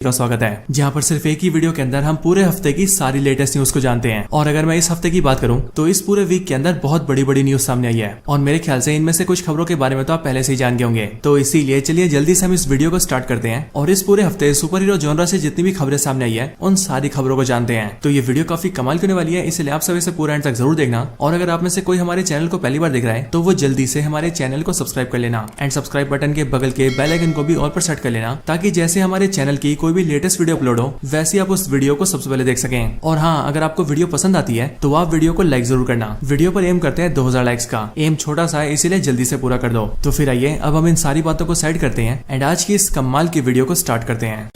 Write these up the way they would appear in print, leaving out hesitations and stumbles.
का स्वागत है, जहां पर सिर्फ एक ही वीडियो के अंदर हम पूरे हफ्ते की सारी लेटेस्ट न्यूज को जानते हैं। और अगर मैं इस हफ्ते की बात करूं तो इस पूरे वीक के अंदर बहुत बड़ी बड़ी न्यूज सामने आई है और मेरे ख्याल से इनमें से कुछ खबरों के बारे में तो आप पहले से ही जान गए होंगे। तो इसीलिए चलिए जल्दी से हम इस वीडियो को स्टार्ट करते हैं और इस पूरे हफ्ते सुपर हीरो जॉनरा से जितनी भी खबरें सामने आई है उन सारी खबरों को जानते हैं। तो ये वीडियो काफी कमाल की होने वाली है, इसलिए आप सभी से पूरा एंड तक जरूर देखना। और अगर आप में से कोई हमारे चैनल को पहली बार देख रहा है तो वो जल्दी से हमारे चैनल को सब्सक्राइब कर लेना एंड सब्सक्राइब बटन के बगल के बेल आइकन को भी ऑल पर सेट कर लेना, ताकि जैसे हमारे चैनल की कोई भी लेटेस्ट वीडियो अपलोड हो वैसे आप उस वीडियो को सबसे पहले देख सकें। और हाँ, अगर आपको वीडियो पसंद आती है तो आप वीडियो को लाइक जरूर करना। वीडियो पर एम करते हैं 2000 लाइक्स का। एम छोटा सा है, इसीलिए जल्दी से पूरा कर दो। तो फिर आइए अब हम इन सारी बातों को साइड करते हैं एंड आज की इस कमाल की वीडियो को स्टार्ट करते हैं।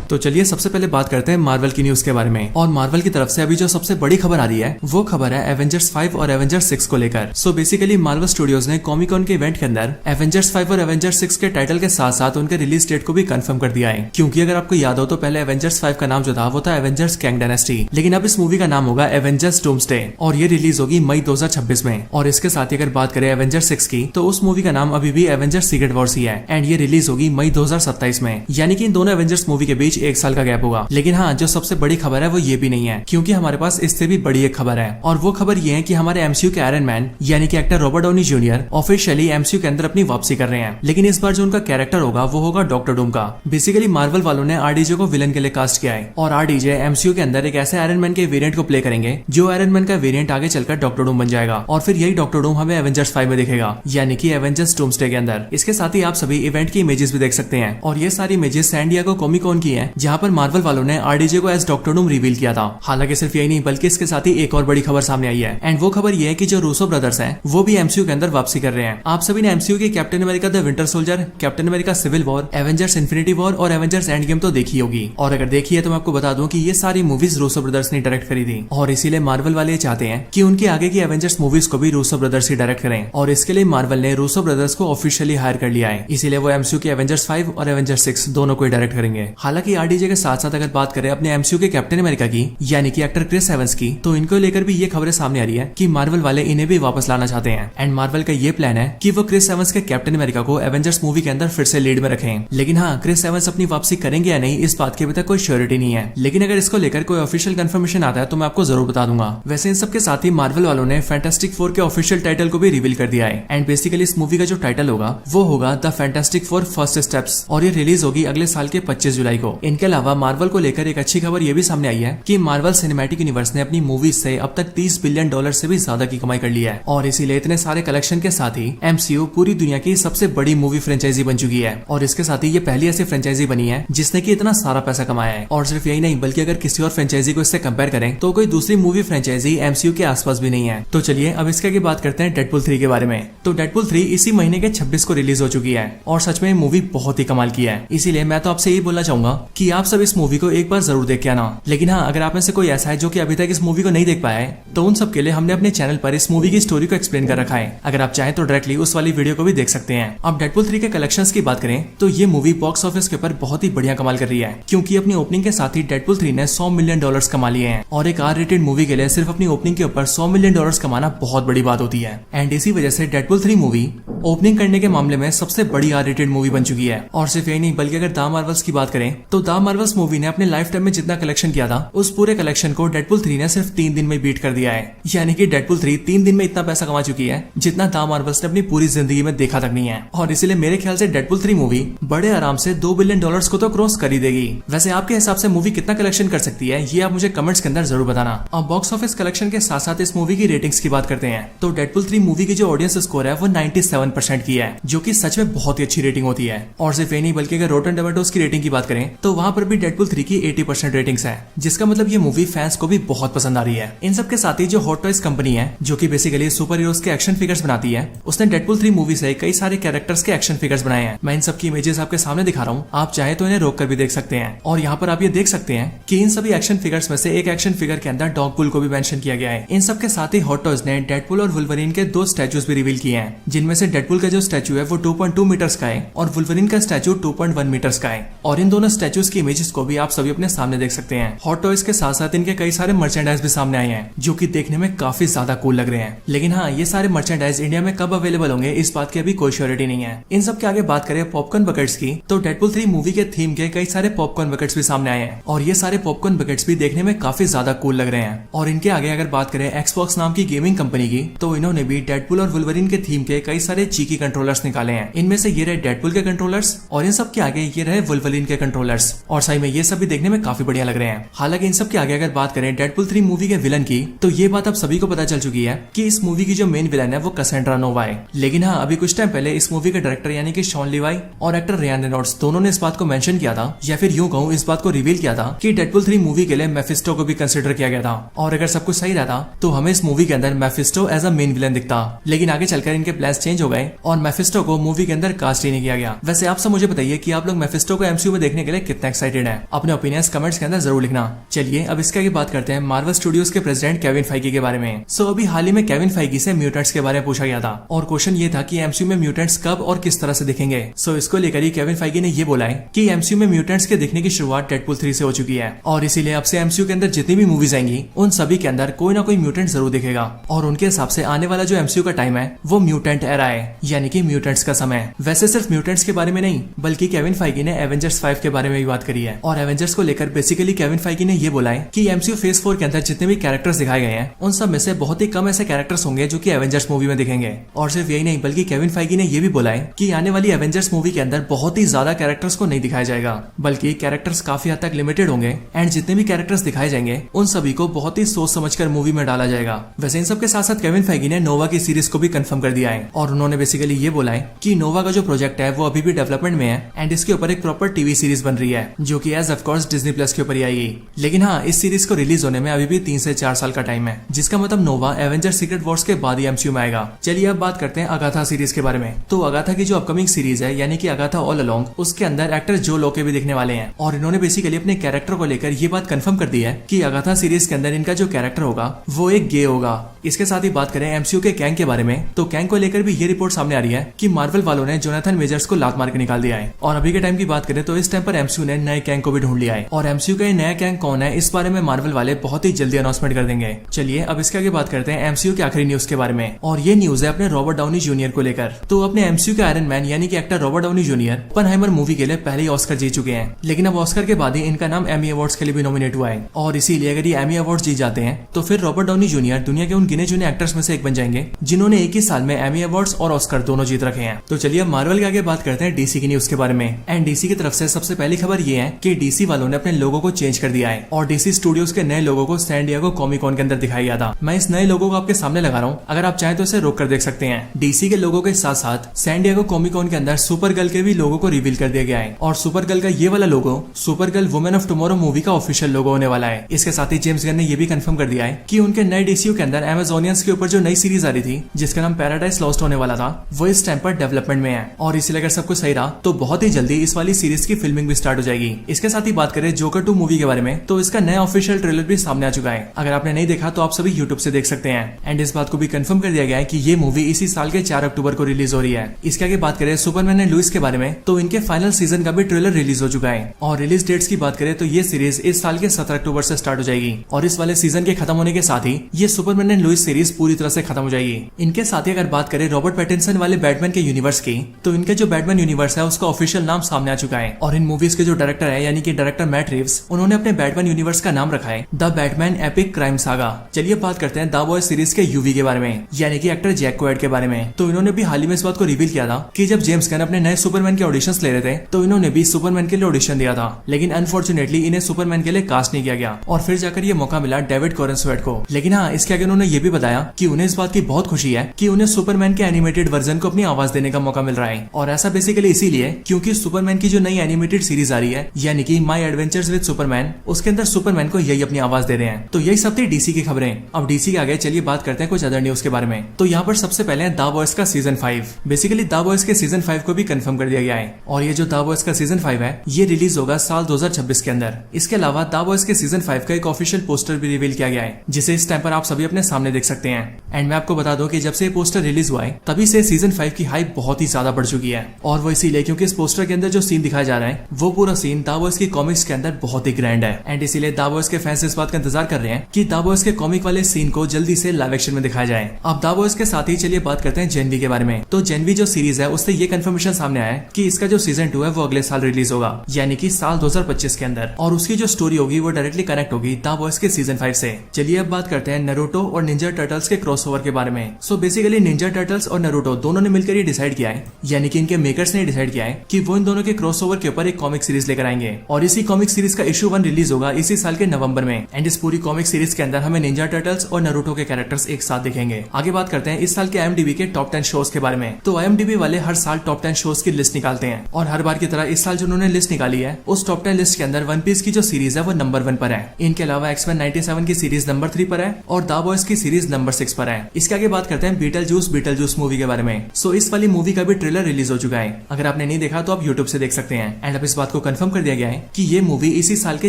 तो चलिए सबसे पहले बात करते हैं मार्वल की न्यूज के बारे में। और मार्वल की तरफ से अभी जो सबसे बड़ी खबर आ रही है वो खबर है एवेंजर्स 5 और एवेंजर्स 6 को लेकर। सो बेसिकली मार्वल स्टूडियोज ने कॉमिक-कॉन के इवेंट के अंदर एवेंजर्स 5 और एवेंजर्स 6 के टाइटल के साथ साथ उनके रिलीज डेट को भी कंफर्म कर दिया है। क्योंकि अगर आपको याद हो तो पहले एवेंजर्स 5 का नाम जो था वो था एवेंजर्स कैंग डायनेस्टी, लेकिन अब इस मूवी का नाम होगा एवेंजर्स डूम्सडे और ये रिलीज होगी मई 2026 में। और इसके साथ ही अगर बात करें एवेंजर्स 6 की तो उस मूवी का नाम अभी भी एवेंजर्स सीक्रेट वॉर्स ही है एंड ये रिलीज होगी मई 2027 में। यानी कि इन दोनों एवेंजर्स मूवी के बीच एक साल का गैप होगा। लेकिन हाँ, जो सबसे बड़ी खबर है वो ये भी नहीं है, क्योंकि हमारे पास इससे भी बड़ी एक खबर है। और वो खबर ये है कि हमारे एमसीयू के आयरन मैन यानी कि actor Robert Downey junior officially MCU के अंदर अपनी वापसी कर रहे हैं। लेकिन इस बार जो उनका कैरेक्टर होगा वो होगा डॉक्टर डूम का। बेसिकली मार्वल वालों ने आरडीजे को विलन के लिए कास्ट किया है और आरडीजे एमसीयू के अंदर एक ऐसे आयरन मैन के वेरिएंट को प्ले करेंगे जो आयरन मैन का वेरिएंट आगे चलकर डॉक्टर डूम बन जाएगा। और फिर यही डॉक्टर डूम हमें एवेंजर्स 5 में दिखेगा, यानी कि एवेंजर्स डूम्सडे के अंदर। इसके साथ ही आप सभी इवेंट की इमेजेस भी देख सकते हैं और ये सारी इमेजेस सैन डिएगो कॉमिक-कॉन की है, जहाँ पर मार्वल वालों ने आरडीजे को एज डॉक्टर डूम रिवील किया था। हालांकि सिर्फ यही नहीं बल्कि इसके साथ ही एक और बड़ी खबर सामने आई है एंड वो खबर ये है कि जो रूसो ब्रदर्स हैं वो भी एमसीयू के अंदर वापसी कर रहे हैं। आप सभी ने एमसीयू के Captain America the Winter Soldier, Captain America Civil War, Avengers Infinity War और एवेंजर्स एंड गेम तो देखी होगी। और अगर देखी है तो मैं आपको बता दूं कि ये सारी मूवीज रूसो ब्रदर्स ने डायरेक्ट करी थी और इसीलिए मार्वल वाले चाहते हैं कि उनकी आगे की एवेंजर्स मूवीज को भी रूसो ब्रदर्स ही डायरेक्ट करें। और इसके लिए मार्वल ने रूसो ब्रदर्स को ऑफिशियली हायर कर लिया है, इसीलिए वो एमसीयू के एवेंजर्स 5 और एवेंजर्स 6 दोनों को ही डायरेक्ट करेंगे। हालांकि आरडीजे के साथ साथ अगर बात करें अपने एमसीयू के कैप्टन अमेरिका की यानी कि एक्टर क्रिस एवंस की, तो इनको लेकर भी ये खबरें सामने आ रही है कि मार्वल वाले इन्हें भी वापस लाना चाहते हैं एंड मार्वल का ये प्लान है कि वो क्रिस एवंस के कैप्टन अमेरिका को एवेंजर्स मूवी के अंदर फिर से लीड में रखें। लेकिन हाँ, क्रिस एवंस अपनी वापसी करेंगे या नहीं इस बात की अभी तक कोई श्योरिटी नहीं है, लेकिन अगर इसको लेकर कोई ऑफिशियल कंफर्मेशन आता है तो मैं आपको जरूर बता दूंगा। वैसे इन सबके साथ ही मार्वल वालों ने फैंटास्टिक 4 के ऑफिशियल टाइटल को भी रिवील कर दिया है एंड बेसिकली इस मूवी का जो टाइटल होगा वो होगा द फैंटास्टिक 4 फर्स्ट स्टेप्स और ये रिलीज होगी अगले साल के 25 जुलाई को। इनके अलावा मार्वल को लेकर एक अच्छी खबर ये भी सामने आई है कि मार्वल सिनेमैटिक यूनिवर्स ने अपनी मूवीज से अब तक $30 बिलियन से भी ज्यादा की कमाई कर ली है और इसीलिए इतने सारे कलेक्शन के साथ ही एमसीयू पूरी दुनिया की सबसे बड़ी मूवी फ्रेंचाइजी बन चुकी है। और इसके साथ ही ये पहली ऐसी फ्रेंचाइजी बनी है जिसने की इतना सारा पैसा कमाया है। और सिर्फ यही नहीं बल्कि अगर किसी और फ्रेंचाइजी को इससे कंपेयर करें तो कोई दूसरी मूवी फ्रेंचाइजी एमसीयू के आसपास भी नहीं है। तो चलिए अब इसके आगे बात करते हैं डेडपूल 3 के बारे में। तो डेडपूल 3 इसी महीने के 26 को रिलीज हो चुकी है और सच में मूवी बहुत ही कमाल की है, इसीलिए मैं तो आपसे यही बोलना चाहूंगा कि आप सब इस मूवी को एक बार जरूर देख के आना। लेकिन हाँ, अगर आप में से कोई ऐसा है जो कि अभी तक इस मूवी को नहीं देख पाया है तो उन सब के लिए हमने अपने चैनल पर इस मूवी की स्टोरी को एक्सप्लेन कर रखा है। अगर आप चाहें तो डायरेक्टली उस वाली वीडियो को भी देख सकते हैं। अब डेडपूल 3 के कलेक्शंस की बात करें तो ये मूवी बॉक्स ऑफिस के ऊपर बहुत ही बढ़िया कमाल कर रही है, क्योंकि अपनी ओपनिंग के साथ ही डेडपूल 3 ने $100 मिलियन कमा लिए हैं और एक आर रेटेड मूवी के लिए सिर्फ अपनी ओपनिंग के ऊपर $100 मिलियन कमाना बहुत बड़ी बात होती है। एंड इसी वजह से डेडपूल 3 मूवी ओपनिंग करने के मामले में सबसे बड़ी आर रेटेड मूवी बन चुकी है। और सिर्फ यही नहीं बल्कि अगर द मार्वल्स की बात करें तो द मार्वल्स मूवी ने अपने लाइफ टाइम में जितना कलेक्शन किया था उस पूरे कलेक्शन को डेडपूल 3 ने सिर्फ 3 दिन में बीट कर दिया है। यानी कि डेडपूल 3 3 दिन में इतना पैसा कमा चुकी है जितना द मार्वल्स ने अपनी पूरी जिंदगी में देखा तक नहीं है। और इसीलिए मेरे ख्याल से डेडपूल 3 मूवी बड़े आराम से $2 बिलियन को तो क्रॉस कर ही देगी। वैसे आपके हिसाब से मूवी कितना कलेक्शन कर सकती है ये आप मुझे कमेंट्स के अंदर जरूर बताना। अब बॉक्स ऑफिस कलेक्शन के साथ साथ इस मूवी की रेटिंग्स की बात करते हैं तो डेडपूल 3 मूवी की जो ऑडियंस स्कोर है वो 97% की है, जो कि सच में बहुत ही अच्छी रेटिंग होती है। और सिर्फ ये नहीं बल्कि अगर रॉटन टोमेटोज की रेटिंग की बात करें तो वहां पर भी डेडपूल 3 की 80% रेटिंग्स है, जिसका मतलब ये मूवी फैंस को भी बहुत पसंद आ रही है। इन सब के साथ ही जो हॉट टॉयज कंपनी है जो कि बेसिकली सुपर हीरोज के एक्शन फिगर्स बनाती है, उसने डेडपूल 3 मूवी से कई सारे कैरेक्टर्स के एक्शन फिगर्स बनाए हैं। मैं इन सब की इमेजेस आपके सामने दिखा रहा हूँ, आप चाहे तो इन्हें रोक कर भी देख सकते हैं। और यहाँ पर आप ये देख सकते हैं कि इन सभी एक्शन फिगर्स में से एक एक्शन फिगर के अंदर डॉगपुल को भी मेंशन किया गया है। इन सब के साथ ही हॉट टॉयज ने डेडपूल और वुल्वरीन के 2 स्टैचूज भी रिवील किए हैं, जिनमें से डेडपूल का जो स्टैचू है वो 2.2 मीटर्स का है और वुल्वरीन का स्टैचू 2.1 मीटर्स का है। और इन दोनों स्टैचू स्टैचूज की इमेजेस को भी आप सभी अपने सामने देख सकते हैं। हॉट टॉयज के साथ साथ इनके कई सारे मर्चेंडाइज भी सामने आए हैं जो कि देखने में काफी ज्यादा कूल लग रहे हैं। लेकिन हाँ, ये सारे मर्चेंडाइज इंडिया में कब अवेलेबल होंगे इस बात की अभी कोई श्योरिटी नहीं है। इन सब के आगे बात करें पॉपकॉर्न बकेट्स की, तो डेडपुल 3 मूवी के थीम के कई सारे पॉपकॉर्न बकेट्स भी सामने आए हैं और ये सारे पॉपकॉर्न बकेट्स भी देखने में काफी ज्यादा कूल लग रहे हैं। और इनके आगे अगर बात करें एक्सबॉक्स नाम की गेमिंग कंपनी की, तो इन्होंने भी डेडपुल और वुल्वरीन के थीम के कई सारे चीकी कंट्रोलर्स निकाले हैं। इनमें से ये रहे डेडपुल के कंट्रोलर्स और इन सब के आगे ये रहे वुल्वरीन के कंट्रोलर्स, और सही में ये सब भी देखने में काफी बढ़िया लग रहे हैं। हालांकि इन सब के आगे अगर बात करें डेडपुल 3 मूवी के विलन की, तो ये बात अब सभी को पता चल चुकी है कि इस मूवी की जो मेन विलन है वो कैसेंड्रा नोवा है। लेकिन हाँ, अभी कुछ टाइम पहले इस मूवी के डायरेक्टर यानी कि शॉन लीवाई और एक्टर रियान रेनॉल्ड्स दोनों ने इस बात को मेंशन किया था, या फिर यूं कहूं इस बात को रिवील किया था कि डेडपुल 3 मूवी के लिए मेफिस्टो को भी कंसिडर किया गया था। और अगर सब कुछ सही रहता तो हमें इस मूवी के अंदर Mephisto as a main villain दिखता। लेकिन आगे चलकर इनके प्लान्स चेंज हो गए और मेफिस्टो को मूवी के अंदर कास्ट ही नहीं किया गया। वैसे आप सब मुझे बताइए कि आप लोग मेफिस्टो को एमसीयू में देखने के लिए कितना एक्साइटेड हैं? अपने ओपिनियंस कमेंट्स के अंदर जरूर लिखना। चलिए अब इसके आगे बात करते हैं मार्वल स्टूडियोज के प्रेसिडेंट केविन फाइगी के बारे में। सो अभी हाल ही में केविन फाइगी से म्यूटेंट्स के बारे में पूछा गया था और क्वेश्चन ये था कि एमसीयू में म्यूटेंट्स कब और किस तरह से दिखेंगे। सो इसको लेकर ही केविन फाइगी ने ये बोला है कि एमसीयू में म्यूटेंट्स के दिखने की शुरुआत डेडपुल 3 से हो चुकी है और इसीलिए अब से एमसीयू के अंदर जितनी भी मूवीज आएंगी उन सभी के अंदर कोई ना कोई म्यूटेंट जरूर दिखेगा। और उनके हिसाब से आने वाला जो एमसीयू का टाइम है वो म्यूटेंट एरा है, यानी कि म्यूटेंट्स का समय। वैसे सिर्फ म्यूटेंट्स के बारे में नहीं बल्कि केविन फाइगी ने एवेंजर्स 5 के बारे में भी बात करी है। और एवेंजर्स को लेकर बेसिकली केविन फाइगी ने ये बोला है कि एमसीयू फेज 4 के अंदर जितने भी कैरेक्टर्स दिखाए गए हैं उन सब में से बहुत ही कम ऐसे कैरेक्टर्स होंगे जो कि एवेंजर्स मूवी में दिखेंगे। और सिर्फ यही नहीं बल्कि केविन फाइगी ने ये भी बोला है कि आने वाली एवेंजर्स मूवी के अंदर बहुत ही ज्यादा कैरेक्टर्स को नहीं दिखाया जाएगा, बल्कि कैरेक्टर्स काफी हद तक लिमिटेड होंगे एंड जितने भी कैरेक्टर्स दिखाए जाएंगे उन सभी को बहुत ही सोच समझकर मूवी में डाला जाएगा। वैसे इन सब के साथ साथ केविन फाइगी ने नोवा की सीरीज को भी कंफर्म कर दिया है और उन्होंने बेसिकली ये बोला है कि नोवा का जो प्रोजेक्ट है वो अभी भी डेवलपमेंट में है एंड इसके ऊपर एक प्रॉपर टीवी सीरीज बन रही है जो कि as of course Disney plus के ऊपर ही आएगी। लेकिन हाँ, इस सीरीज को रिलीज होने में अभी भी 3 से 4 साल का टाइम है, जिसका मतलब नोवा एवेंजर सीक्रेट वॉर्स के बाद ही एमसीयू में आएगा। चलिए अब बात करते हैं अगाथा सीरीज के बारे में। तो अगाथा की जो अपकमिंग सीरीज है यानी कि अगाथा ऑल अलोंग, उसके अंदर एक्टर जो लोके भी दिखने वाले हैं और इन्होंने बेसिकली अपने कैरेक्टर को लेकर ये बात कंफर्म कर दी है कि अगाथा सीरीज के अंदर इनका जो कैरेक्टर होगा वो एक गे होगा। इसके साथ ही बात करें एमसीयू के कैंग के बारे में, तो कैंग को लेकर भी ये रिपोर्ट सामने आ रही है कि मार्वल वालों ने जोनाथन मेजर्स को लात मार के निकाल दिया है। और अभी के टाइम की बात करें तो इस टाइम पर एमसीयू ने नए कैंग को भी ढूंढ लिया है और एमसीयू का ये नया कैंग कौन है इस बारे में मार्वल वाले बहुत ही जल्दी अनाउंसमेंट कर देंगे। चलिए अब इसके आगे बात करते हैं एमसीयू के आखिरी न्यूज के बारे में और ये न्यूज है अपने रॉबर्ट डाउनी जूनियर को लेकर। तो अपने एमसीयू के आयरन मैन यानी कि actor Robert Downey junior Oppenheimer movie के लिए पहले ही ऑस्कर जीत चुके हैं, लेकिन अब ऑस्कर के बाद ही इनका नाम एमी अवार्ड्स के लिए भी नॉमिनेट हुआ है और इसीलिए अगर ये एमी अवार्ड्स जीत जाते हैं तो फिर रॉबर्ट डाउनी जूनियर दुनिया के उन गिने चुने एक्टर्स में से एक बन जाएंगे जिन्होंने एक ही साल में एमी अवार्ड्स और ऑस्कर दोनों जीत रखे हैं। तो चलिए अब मार्वल के आगे बात करते हैं डीसी की न्यूज के बारे में। एंड डीसी की तरफ से सबसे पहली खबर ये है कि डीसी वालों ने अपने लोगो को चेंज कर दिया है और डीसी स्टूडियोज के नए लोगों को सैन डिएगो कॉमिक कॉन के अंदर दिखाया गया था। मैं इस नए लोगो को आपके सामने लगा रहा हूँ, अगर आप चाहें तो इसे रोक कर देख सकते हैं। डीसी के लोगो के साथ साथ सैन डिएगो कॉमिक कॉन के अंदर सुपर गर्ल के भी लोगो को रिवील कर दिया गया है और सुपर गर्ल का ये वाला logo super girl women of tomorrow movie का ऑफिशियल लोगो होने वाला है। इसके साथ ही जेम्स गन ने ये भी कंफर्म कर दिया है कि उनके नए डीसीयू के अंदर अमेजोनियंस के ऊपर जो नई सीरीज आ रही थी जिसका नाम पैराडाइज लॉस्ट होने वाला था वो इस टाइम पर डेवलपमेंट में है और इसलिए अगर सब कुछ सही रहा तो बहुत ही जल्दी इस वाली सीरीज की फिल्मिंग भी स्टार्ट हो जाएगी। इसके साथ ही बात करें जोकर 2 मूवी के बारे में, तो इसका नया ऑफिशियल ट्रेलर भी सामने आ चुका है। अगर आपने नहीं देखा तो आप सभी यूट्यूब से देख सकते हैं एंड इस बात को भी कंफर्म कर दिया गया है कि ये मूवी इसी साल के 4 अक्टूबर को रिलीज हो रही है। इसके आगे बात करें सुपरमैन एंड लुइस के बारे में, तो इनके फाइनल सीजन का भी ट्रेलर रिलीज हो चुका है और रिलीज डेट्स की बात करें तो ये सीरीज इस साल के 17 अक्टूबर से स्टार्ट हो जाएगी और इस वाले सीजन के खत्म होने के साथ ही ये सुपरमैन एंड लुइस सीरीज पूरी तरह से खत्म हो जाएगी। इनके साथ ही अगर बात करें रॉबर्ट पैटिंसन वाले बैटमैन के यूनिवर्स की, तो इनके जो बैटमैन यूनिवर्स है उसका ऑफिशियल नाम सामने आ चुका है और इन मूवीज के जो डायरेक्टर है यानी कि डायरेक्टर मैट रिव्स, उन्होंने अपने बैटमैन यूनिवर्स का नाम रखा है the Batman epic crime saga. चलिए बात करते हैं द बॉयज सीरीज के यूवी के बारे में यानी कि एक्टर जैक क्वाइड के बारे में। तो इन्होंने भी हाल ही में इस बात को रिवील किया था कि जब जेम्स गन अपने नए सुपरमैन के ऑडिशंस ले रहे थे तो इन्होंने भी सुपरमैन के लिए ऑडिशन दिया था, लेकिन अनफॉर्चुनेटली इन्हें सुपरमैन के लिए कास्ट नहीं किया गया और फिर जाकर ये मौका मिला डेविड कॉरेंसवेट को। लेकिन हाँ, इसके आगे उन्होंने ये भी बताया कि उन्हें इस बात की बहुत खुशी है कि उन्हें सुपरमैन के एनिमेटेड वर्जन को अपनी आवाज देने का मौका मिल रहा है और ऐसा बेसिकली इसीलिए क्योंकि सुपरमैन की जो नई एनिमेटेड सीरीज आ रही है यानी कि माय एडवेंचर्स विद सुपरमैन, उसके अंदर सुपरमैन को यही अपनी आवाज दे रहे हैं। तो यही सब थी डीसी की खबरें। अब डीसी के आगे चलिए बात करते हैं कुछ अदर न्यूज के बारे में। तो यहाँ पर सबसे पहले द बॉयज का सीजन 5, बेसिकली द बॉयज के सीजन 5 को भी कंफर्म कर दिया गया है और ये जो द बॉयज का सीजन 5 है ये रिलीज होगा साल 2026 के अंदर। इसके अलावा द बॉयज के सीजन 5 का एक ऑफिशियल पोस्टर भी रिवील किया गया है जिसे इस टाइम पर आप सभी अपने सामने देख सकते हैं। एंड मैं आपको बता दूं कि जब से पोस्टर रिलीज हुआ है तभी से सीजन 5 की हाइप बहुत ही ज्यादा बढ़ चुकी है और वो इसीलिए क्योंकि इस पोस्टर के अंदर जो सीन दिखाया जा रहा है वो पूरा पूरा सीन द बॉयज की कॉमिक्स के अंदर बहुत ही ग्रैंड है एंड इसीलिए द बॉयज के फैंस इस बात का इंतजार कर रहे हैं कि द बॉयज के कॉमिक वाले सीन को जल्दी से लाइव एक्शन में दिखाया जाए। अब द बॉयज के साथ ही चलिए बात करते हैं जेन वी के बारे में। तो जेन वी जो सीरीज है उससे ये कंफर्मेशन सामने आया है कि इसका जो सीजन 2 है वो अगले साल रिलीज होगा, यानी कि साल 2025 के अंदर, और उसकी जो स्टोरी होगी वो डायरेक्टली कनेक्ट होगी द बॉयज के सीजन 5 से। चलिए अब बात करते हैं नारुतो और निंजा टर्टल्स के क्रॉसओवर के बारे में। सो बेसिकली निंजा टर्टल्स और नारुतो दोनों ने मिलकर ये डिसाइड किया है, यानी कि इनके मेकर्स ने डिसाइड किया है कि वो इन दोनों के क्रॉसओवर के ऊपर एक कॉमिक सीरीज लेकर आएंगे और इसी कॉमिक सीरीज का इशू 1 रिलीज होगा इसी साल के नवंबर में। एंड इस पूरी कॉमिक सीरीज के अंदर हमें निंजा टर्टल्स और नारुतो के कैरेक्टर्स एक साथ दिखेंगे। आगे बात करते हैं इस साल के IMDb के टॉप 10 शोज के बारे में। तो IMDb वाले हर साल टॉप 10 शोज की लिस्ट निकालते हैं और हर बार की तरह इस साल जो उन्होंने लिस्ट निकाली है उस टॉप 10 लिस्ट के अंदर वन पीस की जो सीरीज है वो नंबर 1 पर है। इनके अलावा X-Men 97 की सीरीज नंबर 3 पर है और द बॉयज की सीरीज नंबर 6 पर है। इसके आगे बात करते हैं बीटलजूस मूवी के बारे में। सो इस वाली मूवी का भी ट्रेलर रिलीज हो चुका है, अगर आपने नहीं देखा तो आप यूट्यूब से देख सकते हैं। एंड अब इस बात को कंफर्म कर दिया गया है कि ये मूवी इसी साल के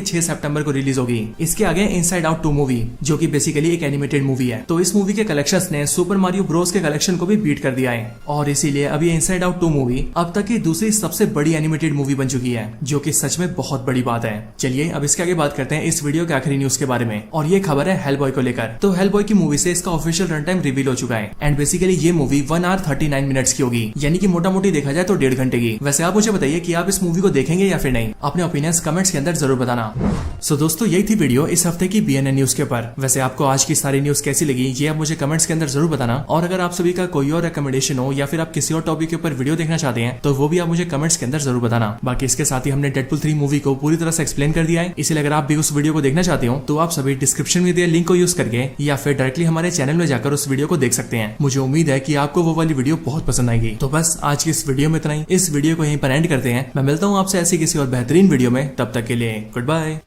6 सितंबर को रिलीज होगी। इसके आगे इनसाइड आउट 2 मूवी जो कि बेसिकली एक एनिमेटेड मूवी है। तो इस मूवी के कलेक्शंस ने सुपर मारियो ब्रोस के कलेक्शन को भी बीट कर दिया है और इसीलिए अब ये इनसाइड आउट 2 मूवी अब तक की दूसरी सबसे बड़ी एनिमेटेड मूवी बन चुकी है, जो कि सच में बहुत बड़ी बात है। चलिए अब इसके आगे बात करते हैं इस वीडियो के आखिरी न्यूज के बारे में, और ये खबर है हेलबॉय को लेकर। तो हेलबॉय की मूवी से इसका ऑफिशियल रन टाइम रिवील हो चुका है एंड बेसिकली ये मूवी 1 आवर 39 मिनट्स की होगी, यानी कि मोटा मोटी देखा जाए तो 1.5 घंटे की। वैसे आप मुझे बताइए कि आप इस मूवी को देखेंगे या फिर नहीं, अपने ओपिनियंस कमेंट्स के अंदर जरूर बताना। सो दोस्तों यही थी वीडियो इस हफ्ते की BNN न्यूज के ऊपर। वैसे आपको आज की सारी न्यूज कैसी लगी ये आप मुझे कमेंट्स के अंदर जरूर बताना, और अगर आप सभी का कोई और रिकमेंडेशन हो या फिर आप किसी और टॉपिक के ऊपर वीडियो देखना चाहते हैं तो वो भी आप मुझे कमेंट्स के अंदर जरूर बताना। बाकी इसके साथ ही हमने डेडपूल 3 मूवी को पूरी तरह से एक्सप्लेन कर दिया है, इसलिए अगर आप भी उस वीडियो को देखना चाहते हो तो आप सभी डिस्क्रिप्शन में दिए लिंक को यूज करके या फिर डायरेक्टली हमारे चैनल में जाकर उस वीडियो को देख सकते हैं। मुझे उम्मीद है कि आपको वो वाली वीडियो बहुत पसंद आएगी। तो बस आज की इस वीडियो में इतना ही, इस वीडियो को यहीं पर एंड करते हैं। मैं मिलता हूँ आपसे ऐसी किसी और बेहतरीन वीडियो में, तब तक के लिए गुड बाय।